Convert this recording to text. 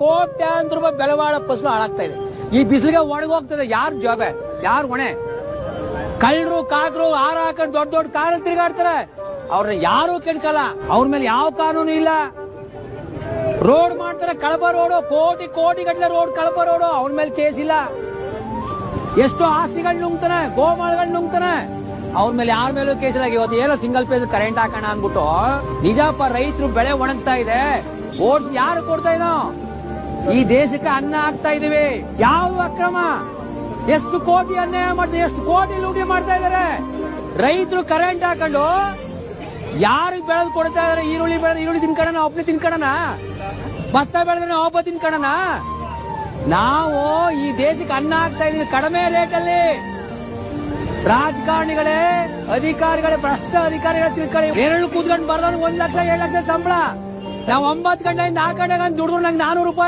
ಕೋಟ್ಯಾಂತರ ರೂಪಾಯಿ ಬೆಲೆ ಬಾಳೋ ಫಸಲು ಹಾಳಾಗ್ತಾ ಇದೆ. ಈ ಬಿಸಿಲಿಗೆ ಒಣಗೋಗ್ತದೆ. ಯಾರು ಜವಾಬ್ದಾರಿ, ಯಾರು ಹೊಣೆ? ಕಳ್ಳರು ಕಾಕರು ಹಾರ ಹಾಕೊಂಡು ದೊಡ್ಡ ದೊಡ್ಡ ಕಾರಲ್ಲಿ ತಿರುಗಾಡ್ತಾರೆ. ಅವ್ರನ್ನ ಯಾರು ಕೆಣಕಲ್ಲ. ಅವ್ರ ಮೇಲೆ ಯಾವ ಕಾನೂನು ಇಲ್ಲ. ರೋಡ್ ಮಾಡ್ತಾರೆ, ಕಳಪ ರೋಡ್, ಕೋಟಿ ಗಟ್ಟಲೆ ರೋಡ್, ಕಳಪ ರೋಡ್. ಅವ್ರ ಮೇಲೆ ಕೇಸ್ ಇಲ್ಲ. ಎಷ್ಟು ಆಸ್ತಿಗಳು ನುಂಗ್ತಾನೆ, ಗೋಮಾಳಗಳು ನುಂಗ್ತಾನೆ. ಅವ್ರ ಮೇಲೆ ಯಾರ ಮೇಲೂ ಕೇಸ್ ಇಲ್ಲ. ಇವತ್ತು ಏನೋ ಸಿಂಗಲ್ ಪೇಜ್ ಕರೆಂಟ್ ಹಾಕೋಣ ಅನ್ಬಿಟ್ಟು ನಿಜಪ್ಪ ರೈತರು ಬೆಳೆ ಒಣಗ್ತಾ ಇದೆ. ಓಟ್ಸ್ ಯಾರು ಕೊಡ್ತಾ ಇದೋ? ಈ ದೇಶಕ್ಕೆ ಅನ್ನ ಹಾಕ್ತಾ ಇದೀವಿ. ಯಾವ್ದು ಅಕ್ರಮ? ಎಷ್ಟು ಕೋಟಿ ಅನ್ಯಾಯ ಮಾಡ್ತಾರೆ, ಎಷ್ಟು ಕೋಟಿ ಲೂಟಿ ಮಾಡ್ತಾ ಇದಾರೆ. ರೈತರು ಕರೆಂಟ್ ಹಾಕೊಂಡು ಯಾರಿಗೆ ಬೆಳೆದು ಕೊಡ್ತಾ ಇದಾರೆ? ಈರುಳ್ಳಿ ತಿನ್ಕೊಳ್ಳೋಣ, ಒಬ್ಬನೇ ತಿನ್ಕೊಳ್ಳೋಣ. ಭತ್ತ ಬೆಳೆದ್ರೆ ಒಬ್ಬ ತಿನ್ಕೊಳ್ಳೋಣ. ನಾವು ಈ ದೇಶಕ್ಕೆ ಅನ್ನ ಹಾಕ್ತಾ ಇದೀವಿ ಕಡಿಮೆ ರೇಟಲ್ಲಿ. ರಾಜಕಾರಣಿಗಳೇ, ಅಧಿಕಾರಿಗಳೇ, ಭ್ರಷ್ಟ ಅಧಿಕಾರಿಗಳೇ ತಿಳ್ಕೊಳ್ಳಿ. ನೇರಳು ಕೂತ್ಕೊಂಡು ಬರ್ದವ್ರು 1 ಲಕ್ಷ 2 ಲಕ್ಷ ಸಂಬಳ. ನಾವು 9 ಗಂಟೆಯಿಂದ 4 ಗಂಟೆಗೆ ದುಡಿದ್ರು ನಂಗೆ 400 ರೂಪಾಯಿ.